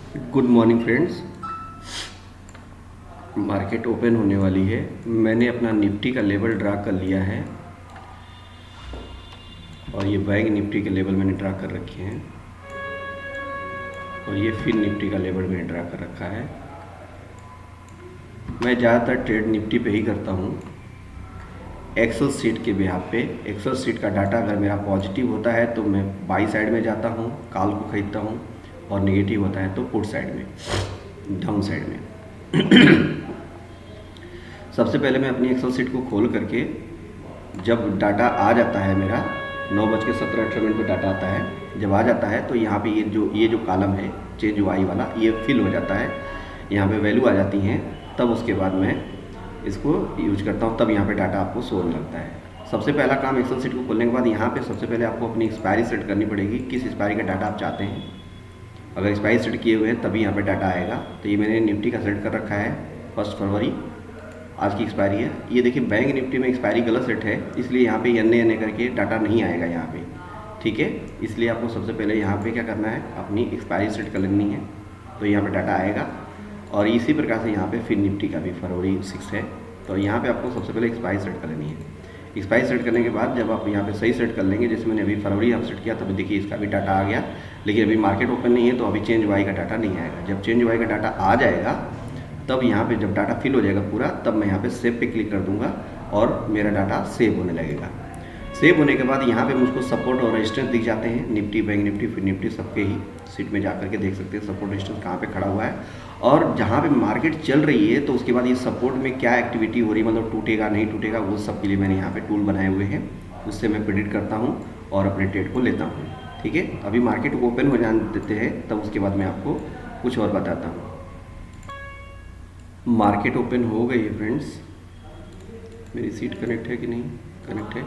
Good morning friends. Market open होने वाली है। मैंने अपना निफ्टी का लेवल ड्रा कर लिया है और ये बैंक निफ्टी के लेवल मैंने ड्रा कर रखे हैं और ये फिर निफ्टी का लेवल मैंने ड्रा कर रखा है। मैं ज़्यादातर ट्रेड निफ्टी पे ही करता हूँ एक्सेल सीट के बिहाफ पे। एक्सेल सीट का डाटा अगर मेरा पॉजिटिव होता है तो मैं बाई साइड में जाता हूँ, कॉल को खरीदता हूँ, और नेगेटिव होता है तो पुट साइड में, डाउन साइड में। सबसे पहले मैं अपनी एक्सेल शीट को खोल करके जब डाटा आ जाता है मेरा 9:17 पे डाटा आता है, जब आ जाता है तो यहाँ पे ये जो कॉलम है चेंज वाई वाला ये फिल हो जाता है, यहाँ पे वैल्यू आ जाती हैं। तब उसके बाद मैं इसको यूज करता हूँ, तब यहाँ पे डाटा आपको शो लगता है। सबसे पहला काम एक्सेल शीट को खोलने के बाद यहाँ पे सबसे पहले आपको अपनी एक्सपायरी सेट करनी पड़ेगी, किस एक्सपायरी का डाटा आप चाहते हैं। अगर एक्सपायरी सेट किए हुए हैं तभी यहाँ पे डाटा आएगा। तो ये मैंने निफ्टी का सेट कर रखा है 1 फरवरी, आज की एक्सपायरी है। ये देखिए बैंक निफ्टी में एक्सपायरी गलत सेट है, इसलिए यहाँ पे एन करके डाटा नहीं आएगा यहाँ पे, ठीक है। इसलिए आपको सबसे पहले यहाँ पे क्या करना है, अपनी एक्सपायरी सेट कर लेनी है, तो यहाँ पे डाटा आएगा। और इसी प्रकार से यहाँ पे फिर निफ्टी का भी फरवरी 6 है, तो यहाँ पे आपको सबसे पहले एक्सपायरी सेट कर लेनी है। एक्सपायरी सेट करने के बाद जब आप यहाँ पे सही सेट कर लेंगे, जैसे मैंने अभी फरवरी आप सेट किया, तब देखिए इसका भी डाटा आ गया। लेकिन अभी मार्केट ओपन नहीं है तो अभी चेंज वाई का डाटा नहीं आएगा। जब चेंज वाई का डाटा आ जाएगा तब यहाँ पे जब डाटा फिल हो जाएगा पूरा, तब मैं यहाँ पे सेव पे क्लिक कर दूंगा और मेरा डाटा सेव होने लगेगा। सेव होने के बाद यहाँ पे मुझको सपोर्ट और रेजिस्टेंस दिख जाते हैं, निफ्टी, बैंक निफ्टी, फिर निफ्टी सबके ही सीट में जा करके देख सकते हैं सपोर्ट रेजिस्टेंस कहाँ पे खड़ा हुआ है। और जहाँ पे मार्केट चल रही है तो उसके बाद ये सपोर्ट में क्या एक्टिविटी हो रही है, मतलब टूटेगा नहीं टूटेगा, वो सब के लिए मैंने यहाँ पे टूल बनाए हुए हैं, उससे मैं प्रेडिक्ट करता हूँ और अपने ट्रेड को लेता हूँ, ठीक है। अभी मार्केट ओपन हो जाने देते हैं, तब उसके बाद मैं आपको कुछ और बताता हूँ। मार्केट ओपन हो गई है फ्रेंड्स, मेरी सीट कनेक्ट है कि नहीं, कनेक्ट है।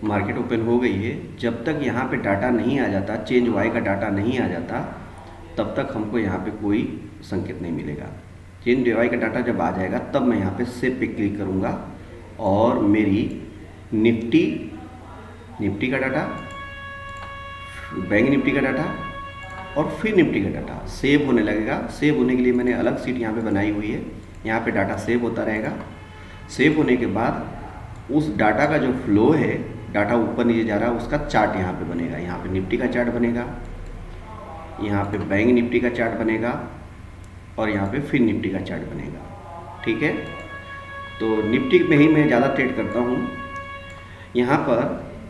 मार्केट ओपन हो गई है। जब तक यहाँ पे डाटा नहीं आ जाता, चेंज वाई का डाटा नहीं आ जाता, तब तक हमको यहाँ पे कोई संकेत नहीं मिलेगा। चेंज वाई का डाटा जब आ जाएगा तब मैं यहाँ पे सेव पे क्लिक करूँगा और मेरी निफ्टी का डाटा, बैंक निफ्टी का डाटा और फिर निफ्टी का डाटा सेव होने लगेगा। सेव होने के लिए मैंने अलग सीट यहाँ पे बनाई हुई है, यहाँ पे डाटा सेव होता रहेगा। सेव होने के बाद उस डाटा का जो फ्लो है, डाटा ऊपर नीचे जा रहा है, उसका चार्ट यहाँ पे बनेगा। यहाँ पे निफ्टी का चार्ट बनेगा, यहाँ पे बैंक निफ्टी का चार्ट बनेगा और यहाँ पे फिर निफ्टी का चार्ट बनेगा, ठीक है। तो निफ्टी में ही मैं ज़्यादा ट्रेड करता हूँ। यहाँ पर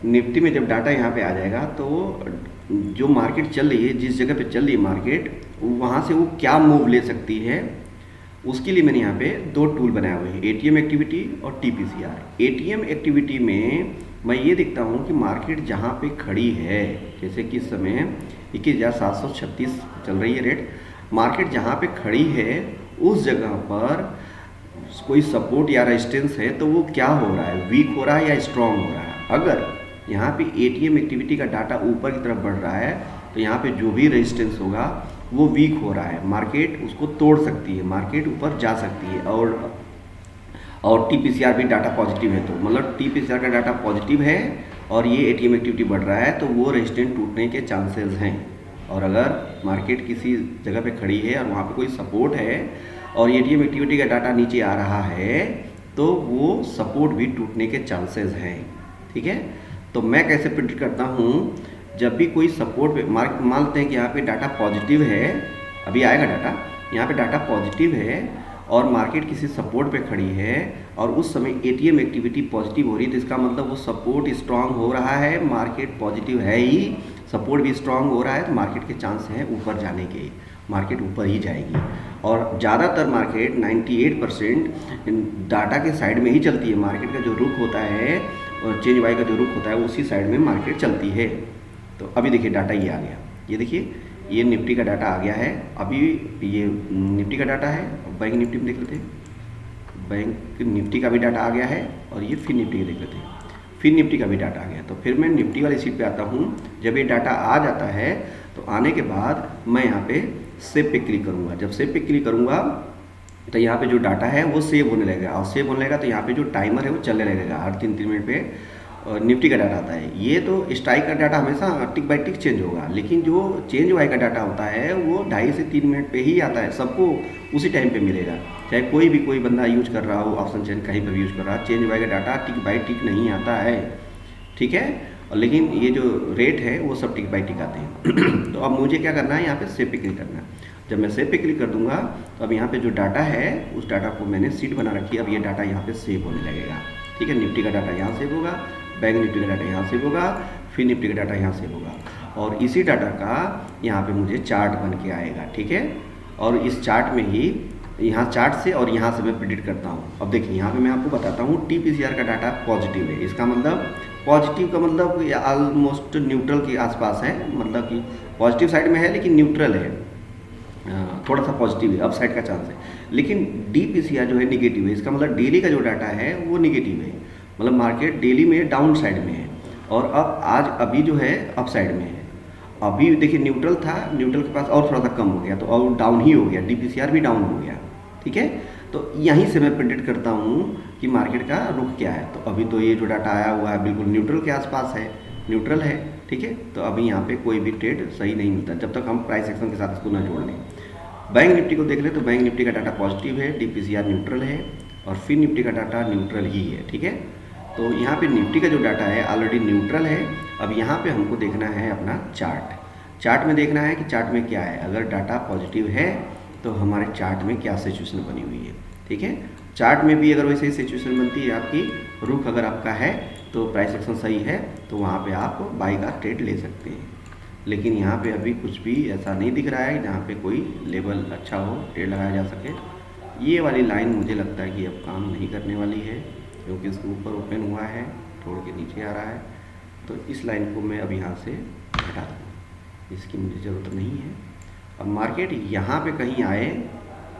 निफ्टी में जब डाटा यहाँ पे आ जाएगा तो जो मार्केट चल रही है, जिस जगह पे चल रही है मार्केट, वहाँ से वो क्या मूव ले सकती है, उसके लिए मैंने यहाँ पे 2 टूल बनाए हुए हैं, एटीएम एक्टिविटी और टीपीसीआर। एटीएम एक्टिविटी में मैं ये देखता हूँ कि मार्केट जहाँ पे खड़ी है, जैसे कि इस समय 21,736 चल रही है रेट, मार्केट जहाँ पे खड़ी है उस जगह पर कोई सपोर्ट या रेजिस्टेंस है तो वो क्या हो रहा है, वीक हो रहा है या स्ट्रांग हो रहा है। अगर यहाँ पे एटीएम एक्टिविटी का डाटा ऊपर की तरफ बढ़ रहा है तो यहाँ पे जो भी रेजिस्टेंस होगा वो वीक हो रहा है, मार्केट उसको तोड़ सकती है, मार्केट ऊपर जा सकती है। और टीपीसीआर भी डाटा पॉजिटिव है, तो मतलब टीपीसीआर का डाटा पॉजिटिव है और ये एटीएम एक्टिविटी बढ़ रहा है तो वो रेजिस्टेंस टूटने के चांसेस हैं। और अगर मार्केट किसी जगह पे खड़ी है और वहाँ पे कोई सपोर्ट है और एटीएम एक्टिविटी का डाटा नीचे आ रहा है तो वो सपोर्ट भी टूटने के चांसेस हैं, ठीक है। तो मैं कैसे प्रेडिक्ट करता हूँ, जब भी कोई सपोर्ट पे मानते हैं कि यहाँ पे डाटा पॉजिटिव है, अभी आएगा डाटा, यहाँ पे डाटा पॉजिटिव है और मार्केट किसी सपोर्ट पे खड़ी है और उस समय एटीएम एक्टिविटी पॉजिटिव हो रही है, तो इसका मतलब वो सपोर्ट स्ट्रांग हो रहा है, मार्केट पॉजिटिव है ही, सपोर्ट भी स्ट्रांग हो रहा है, तो मार्केट के चांस हैं ऊपर जाने के, मार्केट ऊपर ही जाएगी। और ज़्यादातर मार्केट 98% डाटा के साइड में ही चलती है। मार्केट का जो रुख होता है और चेंज वाई का जो रुख होता है उसी साइड में मार्केट चलती है। तो अभी देखिए डाटा ये आ गया, ये देखिए ये निफ्टी का डाटा आ गया है। अभी ये निफ्टी का डाटा है, बैंक निफ्टी में देख लेते हैं, बैंक निफ्टी का भी डाटा आ गया है और ये फिर निफ्टी का देख लेते हैं, फिर निफ्टी का भी डाटा आ गया। तो फिर मैं निफ्टी वाली सीट पे आता हूँ। जब ये डाटा आ जाता है तो आने के बाद मैं यहाँ पे सेव पे क्लिक करूँगा। जब सेव पे क्लिक करूँगा तो यहाँ पे जो डाटा है वो सेव होने लगेगा और सेव होने लगेगा तो यहाँ पे जो टाइमर है वो चलने लगेगा हर 3-3 मिनट पे। और निफ्टी का डाटा आता है। ये तो स्ट्राइक का डाटा हमेशा टिक बाय टिक चेंज होगा, लेकिन जो चेंज वाई का डाटा होता है वो 2.5 से 3 मिनट पे ही आता है, सबको उसी टाइम पे मिलेगा। चाहे कोई बंदा यूज कर रहा हो ऑप्शन चेन, कहीं पर भी यूज कर रहा है, चेंज वाई का डाटा टिक बाय टिक नहीं आता है, ठीक है। और लेकिन ये जो रेट है वो सब टिक बाय टिक आते हैं। तो अब मुझे क्या करना है, यहाँ पे सेव पे क्लिक करना है। जब मैं सेव पे क्लिक कर दूंगा तो अब यहाँ पे जो डाटा है उस डाटा को मैंने सीट बना रखी है, अब ये डाटा यहाँ पे सेव होने लगेगा, ठीक है। निफ्टी का डाटा यहाँ सेव होगा, बैंक निफ्टी का डाटा यहाँ सेव होगा, फिर निफ्टी का डाटा यहाँ सेव होगा, और इसी डाटा का यहाँ पे मुझे चार्ट बन के आएगा, ठीक है। और इस चार्ट में ही यहाँ चार्ट से और यहाँ से मैं प्रिडिक्ट करता हूँ। अब देखिए यहाँ पे मैं आपको बताता हूँ TPCR का डाटा पॉजिटिव है, इसका मतलब पॉजिटिव का मतलब ऑलमोस्ट न्यूट्रल के आसपास है, मतलब कि पॉजिटिव साइड में है लेकिन न्यूट्रल है, थोड़ा सा पॉजिटिव है, अप साइड का चांस है। लेकिन DPCR जो है निगेटिव है, इसका मतलब डेली का जो डाटा है वो निगेटिव है, मतलब मार्केट डेली में डाउन साइड में है, और अब आज अभी जो है अप साइड में है। अभी देखिए न्यूट्रल था, न्यूट्रल के पास और थोड़ा सा कम हो गया तो और डाउन ही हो गया, DPCR भी डाउन हो गया, ठीक है। तो यहीं से मैं प्रेडिक्ट करता हूँ कि मार्केट का रुख क्या है। तो अभी तो ये जो डाटा आया हुआ है बिल्कुल न्यूट्रल के आसपास है, न्यूट्रल है, ठीक है। तो अभी यहाँ पे कोई भी ट्रेड सही नहीं मिलता जब तक हम प्राइस एक्शन के साथ इसको ना जोड़ लें। बैंक निफ्टी को देख ले तो बैंक निफ्टी का डाटा पॉजिटिव है, DPCR न्यूट्रल है, और फिर निफ्टी का डाटा न्यूट्रल ही है, ठीक है। तो यहाँ पे निफ्टी का जो डाटा है ऑलरेडी न्यूट्रल है। अब यहाँ पे हमको देखना है अपना चार्ट में देखना है कि चार्ट में क्या है। अगर डाटा पॉजिटिव है तो हमारे चार्ट में क्या सिचुएशन बनी हुई है, ठीक है। चार्ट में भी अगर वैसे ही सिचुएशन बनती है आपकी, रुख अगर आपका है तो प्राइस एक्शन सही है तो वहाँ पे आप बाई का ट्रेड ले सकते हैं। लेकिन यहाँ पे अभी कुछ भी ऐसा नहीं दिख रहा है जहाँ पे कोई लेवल अच्छा हो ट्रेड लगाया जा सके। ये वाली लाइन मुझे लगता है कि अब काम नहीं करने वाली है, क्योंकि इसके ऊपर ओपन हुआ है, छोड़ के नीचे आ रहा है। तो इस लाइन को मैं अब यहाँ से हटा दूँ, इसकी मुझे ज़रूरत नहीं है। अब मार्केट यहाँ पे कहीं आए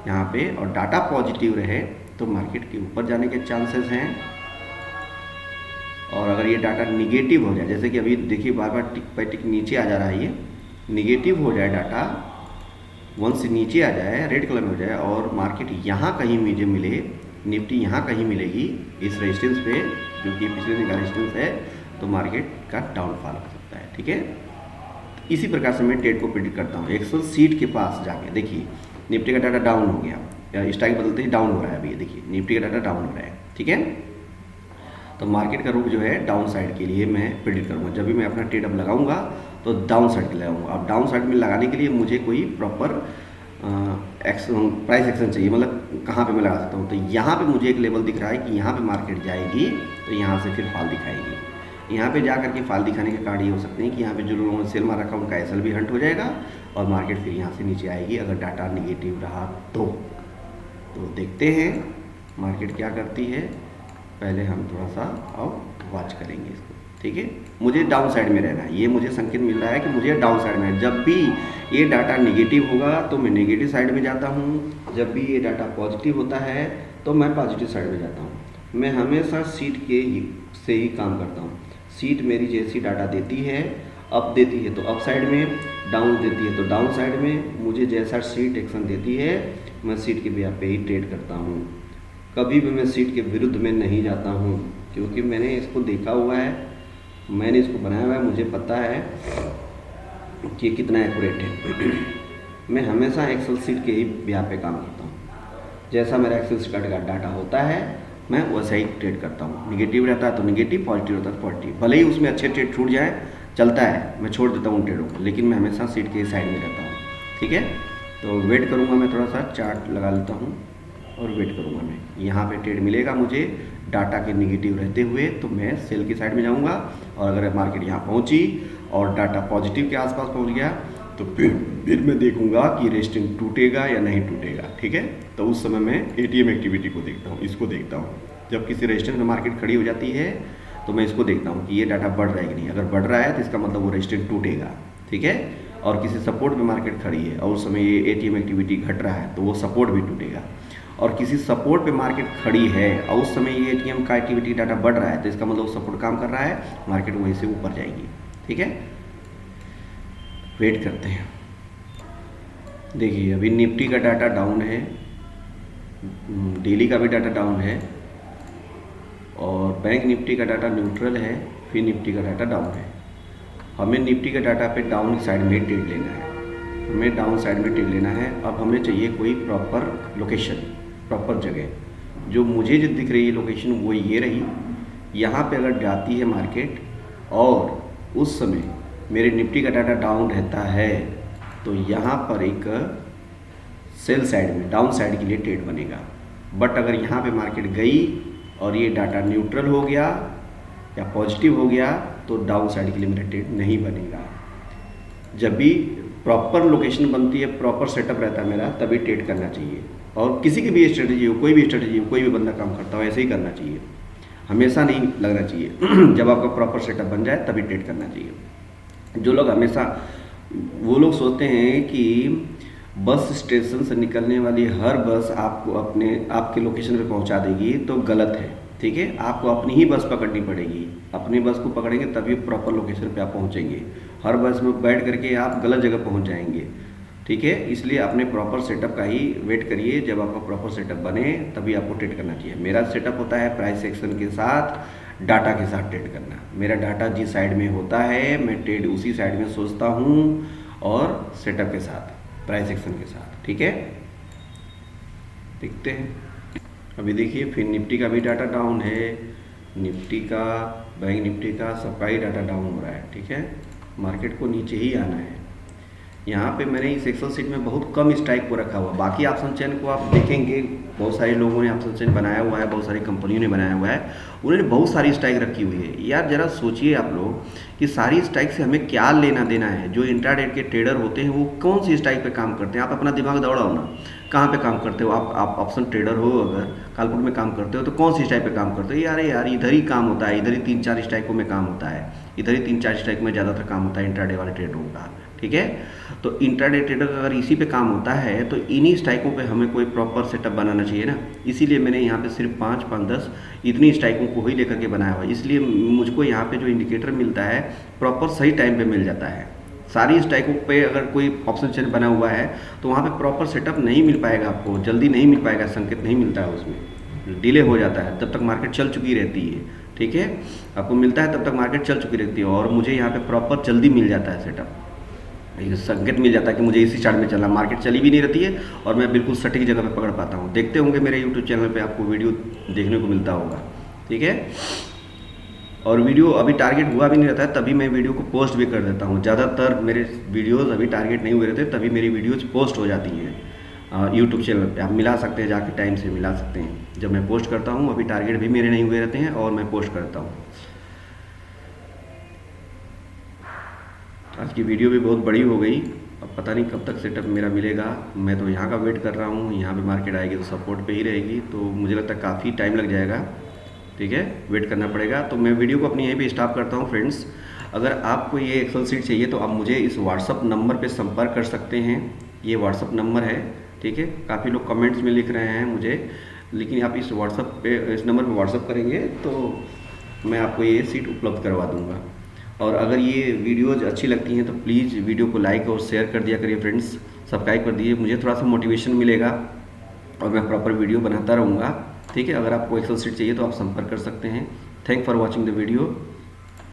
यहाँ पे और डाटा पॉजिटिव रहे तो मार्केट के ऊपर जाने के चांसेस हैं, और अगर ये डाटा निगेटिव हो जाए, जैसे कि अभी देखिए बार बार टिक बाई टिक नीचे आ जा रहा है, ये निगेटिव हो जाए डाटा, वन से नीचे आ जाए, रेड कलर में हो जाए, और मार्केट यहाँ कहीं मुझे मिले, निफ्टी यहाँ कहीं मिलेगी इस रेजिस्टेंस पे जो कि पिछले दिन का रेजिस्टेंस है, तो मार्केट का डाउनफॉल हो सकता है, ठीक है। इसी प्रकार से मैं ट्रेड को प्रेडिक्ट करता हूँ। 160 के पास जाके देखिए निफ्टी का डाटा डाउन हो गया, स्ट्राइक बदलते ही डाउन हो रहा है, अभी देखिए निफ्टी का डाटा डाउन हो रहा है, ठीक है। तो मार्केट का रुख जो है डाउन साइड के लिए मैं प्रेडिक्ट करूँगा। जब भी मैं अपना ट्रेड अब लगाऊंगा तो डाउन साइड के लगाऊंगा। अब डाउन साइड में लगाने के लिए मुझे कोई प्रॉपर प्राइस एक्शन चाहिए, मतलब कहाँ पे मैं लगा सकता हूँ। तो यहाँ पे मुझे एक लेवल दिख रहा है कि यहाँ पे मार्केट जाएगी तो यहाँ से फिर फॉल दिखाएगी। यहाँ पे जा करके फॉल दिखाने के कारण ये हो सकते हैं कि यहाँ पे जो लोगों ने सेल मार रखा उनका एसएल भी हंट हो जाएगा और मार्केट फिर यहाँ से नीचे आएगी अगर डाटा निगेटिव रहा तो देखते हैं मार्केट क्या करती है। पहले हम थोड़ा सा अब वॉच करेंगे इसको, ठीक है। मुझे डाउन साइड में रहना है, ये मुझे संकेत मिल रहा है कि मुझे डाउन साइड में, जब भी ये डाटा नेगेटिव होगा तो मैं नेगेटिव साइड में जाता हूँ, जब भी ये डाटा पॉजिटिव होता है तो मैं पॉजिटिव साइड में जाता हूँ। मैं हमेशा सीट के से ही काम करता हूँ। सीट मेरी जैसी डाटा देती है, अप देती है तो अप साइड में, डाउन देती है तो डाउन साइड में। मुझे जैसा सीट एक्शन देती है मैं सीट के बिहाफ पे ही ट्रेड करता हूँ। कभी भी मैं सीट के विरुद्ध में नहीं जाता हूँ, क्योंकि मैंने इसको देखा हुआ है, मैंने इसको बनाया हुआ है, मुझे पता है कि कितना एक्यूरेट है। मैं हमेशा एक्सेल सीट के ही बिहाफ पे काम करता हूँ। जैसा मेरा एक्सेल सीट का डाटा होता है मैं वैसा ही ट्रेड करता हूँ। निगेटिव रहता है तो निगेटिव, पॉजिटिव रहता है तो पॉजिटिव। भले ही उसमें अच्छे ट्रेड छूट जाए, चलता है, मैं छोड़ देता हूँ उन ट्रेडों को, लेकिन मैं हमेशा सीट के साइड में रहता हूँ, ठीक है। तो वेट करूँगा, मैं थोड़ा सा चार्ट लगा लेता हूँ और वेट करूँगा। मैं यहाँ पे ट्रेड मिलेगा मुझे डाटा के निगेटिव रहते हुए तो मैं सेल की साइड में जाऊँगा, और अगर मार्केट यहाँ पहुँची और डाटा पॉजिटिव के आसपास पहुँच गया तो फिर मैं देखूँगा कि रेजिस्टेंस टूटेगा या नहीं टूटेगा, ठीक है। तो उस समय मैं एटीएम एक्टिविटी को देखता हूँ, इसको देखता हूँ। जब किसी रेजिस्टेंस में मार्केट खड़ी हो जाती है तो मैं इसको देखता हूँ कि ये डाटा बढ़ रहा है कि नहीं। अगर बढ़ रहा है तो इसका मतलब वो रेजिस्टेंस टूटेगा, ठीक है। और किसी सपोर्ट पे मार्केट खड़ी है और उस समय ये एटीएम एक्टिविटी घट रहा है तो वो सपोर्ट भी टूटेगा। और किसी सपोर्ट पे मार्केट खड़ी है और उस समय ये एटीएम का एक्टिविटी डाटा बढ़ रहा है तो इसका मतलब सपोर्ट काम कर रहा है, मार्केट वहीं से ऊपर जाएगी, ठीक है। वेट करते हैं। देखिए अभी निफ्टी का डाटा डाउन है, डेली का भी डाटा डाउन है, और बैंक निफ्टी का डाटा न्यूट्रल है। फिर निफ्टी का डाटा डाउन है। हमें निफ्टी का डाटा पे डाउन साइड में ट्रेड लेना है, हमें डाउन साइड में ट्रेड लेना है। अब हमें चाहिए कोई प्रॉपर लोकेशन, प्रॉपर जगह। जो मुझे जो दिख रही है लोकेशन वो ये रही। यहाँ पे अगर जाती है मार्केट और उस समय मेरे निफ्टी का डाटा डाउन रहता है तो यहाँ पर एक सेल साइड में डाउन साइड के लिए ट्रेड बनेगा। बट अगर यहाँ पे मार्केट गई और ये डाटा न्यूट्रल हो गया या पॉजिटिव हो गया तो डाउन साइड के लिए मेरा ट्रेड नहीं बनेगा। जब भी प्रॉपर लोकेशन बनती है, प्रॉपर सेटअप रहता है मेरा, तभी ट्रेड करना चाहिए। और किसी की भी स्ट्रेटजी हो, कोई भी स्ट्रेटजी हो, कोई भी बंदा काम करता हो, ऐसे ही करना चाहिए, हमेशा नहीं लगना चाहिए। जब आपका प्रॉपर सेटअप बन जाए तभी ट्रेड करना चाहिए। जो लोग हमेशा, वो लोग सोचते हैं कि बस स्टेशन से निकलने वाली हर बस आपको आपके लोकेशन पे पहुंचा देगी, तो गलत है। ठीक है, आपको अपनी ही बस पकड़नी पड़ेगी। अपनी बस को पकड़ेंगे तभी प्रॉपर लोकेशन पे आप पहुंचेंगे। हर बस में बैठ करके आप गलत जगह पहुंच जाएंगे। ठीक है, इसलिए अपने प्रॉपर सेटअप का ही वेट करिए। जब आपका प्रॉपर सेटअप बने तभी आपको ट्रेड करना चाहिए। मेरा सेटअप होता है प्राइस एक्शन के साथ, डाटा के साथ ट्रेड करना। मेरा डाटा जिस साइड में होता है मैं ट्रेड उसी साइड में सोचता हूँ, और सेटअप के साथ, प्राइस एक्शन के साथ। ठीक है, देखते हैं। अभी देखिए फिर निफ्टी का भी डाटा डाउन है, निफ्टी का, बैंक निफ्टी का, सबका ही डाटा डाउन हो रहा है। ठीक है, मार्केट को नीचे ही आना है। यहाँ पे मैंने इस एक्सेल सीट में बहुत कम स्ट्राइक को रखा हुआ। बाकी ऑप्शन चेन को आप देखेंगे, बहुत सारे लोगों ने ऑप्शन चेन बनाया हुआ है, बहुत सारी कंपनियों ने बनाया हुआ है, उन्होंने बहुत सारी स्ट्राइक रखी हुई है। यार जरा सोचिए आप लोग कि सारी स्ट्राइक से हमें क्या लेना देना है। जो इंट्राडे के ट्रेडर होते हैं वो कौन सी स्ट्राइक पे काम करते हैं? आप अपना दिमाग दौड़ाओ ना, कहाँ पे काम करते हो आप ऑप्शन ट्रेडर हो, अगर कालपुट में काम करते हो तो कौन सी स्ट्राइक पे काम करते हो? यार इधर ही काम होता है, इधर ही 3-4 स्ट्राइकों में काम होता है, इधर ही 3-4 स्ट्राइक में ज़्यादातर काम होता है इंट्राडे वाले ट्रेडरों का। ठीक है, तो इंट्राडे ट्रेडर का अगर इसी पे काम होता है तो इन्हीं स्ट्राइकों पे हमें कोई प्रॉपर सेटअप बनाना चाहिए ना। इसीलिए मैंने यहाँ पे सिर्फ 5-5-10 इतनी स्ट्राइकों को ही लेकर के बनाया हुआ है। इसलिए मुझको यहाँ पे जो इंडिकेटर मिलता है प्रॉपर सही टाइम पे मिल जाता है। सारी स्ट्राइकों पे अगर कोई ऑप्शन चेन बना हुआ है तो वहाँ पे प्रॉपर सेटअप नहीं मिल पाएगा, आपको जल्दी नहीं मिल पाएगा, संकेत नहीं मिलता है, उसमें डिले हो जाता है, तब तक मार्केट चल चुकी रहती है। ठीक है, आपको मिलता है तब तक मार्केट चल चुकी रहती है, और मुझे यहाँ पे प्रॉपर जल्दी मिल जाता है सेटअप, संकेत मिल जाता है कि मुझे इसी चार्ट में चलना। मार्केट चली भी नहीं रहती है और मैं बिल्कुल सटीक जगह पे पकड़ पाता हूँ। देखते होंगे मेरे यूट्यूब चैनल पे आपको वीडियो देखने को मिलता होगा। ठीक है, और वीडियो अभी टारगेट हुआ भी नहीं रहता है तभी मैं वीडियो को पोस्ट भी कर देता हूँ। ज़्यादातर मेरे वीडियोज़ अभी टारगेट नहीं हुए रहते तभी मेरी वीडियोज़ पोस्ट हो जाती हैं यूट्यूब चैनल पर। आप मिला सकते हैं, जाके टाइम से मिला सकते हैं। जब मैं पोस्ट करता हूँ अभी टारगेट भी मेरे नहीं हुए रहते हैं और मैं पोस्ट करता हूँ। आज की वीडियो भी बहुत बड़ी हो गई, अब पता नहीं कब तक सेटअप मेरा मिलेगा। मैं तो यहाँ का वेट कर रहा हूँ, यहाँ पे मार्केट आएगी तो सपोर्ट पे ही रहेगी, तो मुझे लगता है काफ़ी टाइम लग जाएगा। ठीक है, वेट करना पड़ेगा। तो मैं वीडियो को अपनी यहीं पे स्टॉप करता हूँ फ्रेंड्स। अगर आपको ये एक्सेल सीट चाहिए तो आप मुझे इस व्हाट्सअप नंबर पे संपर्क कर सकते हैं। ये व्हाट्सअप नंबर है। ठीक है, काफ़ी लोग कमेंट्स में लिख रहे हैं मुझे, लेकिन आप इस व्हाट्सअप पे, इस नंबर पर व्हाट्सअप करेंगे तो मैं आपको ये सीट उपलब्ध करवा दूँगा। और अगर ये वीडियोज़ अच्छी लगती हैं तो प्लीज़ वीडियो को लाइक और शेयर कर दिया करिए फ्रेंड्स, सब्सक्राइब कर दीजिए, मुझे थोड़ा सा मोटिवेशन मिलेगा और मैं प्रॉपर वीडियो बनाता रहूँगा। ठीक है, अगर आपको एक्सेल सीट चाहिए तो आप संपर्क कर सकते हैं। Thank for watching the video.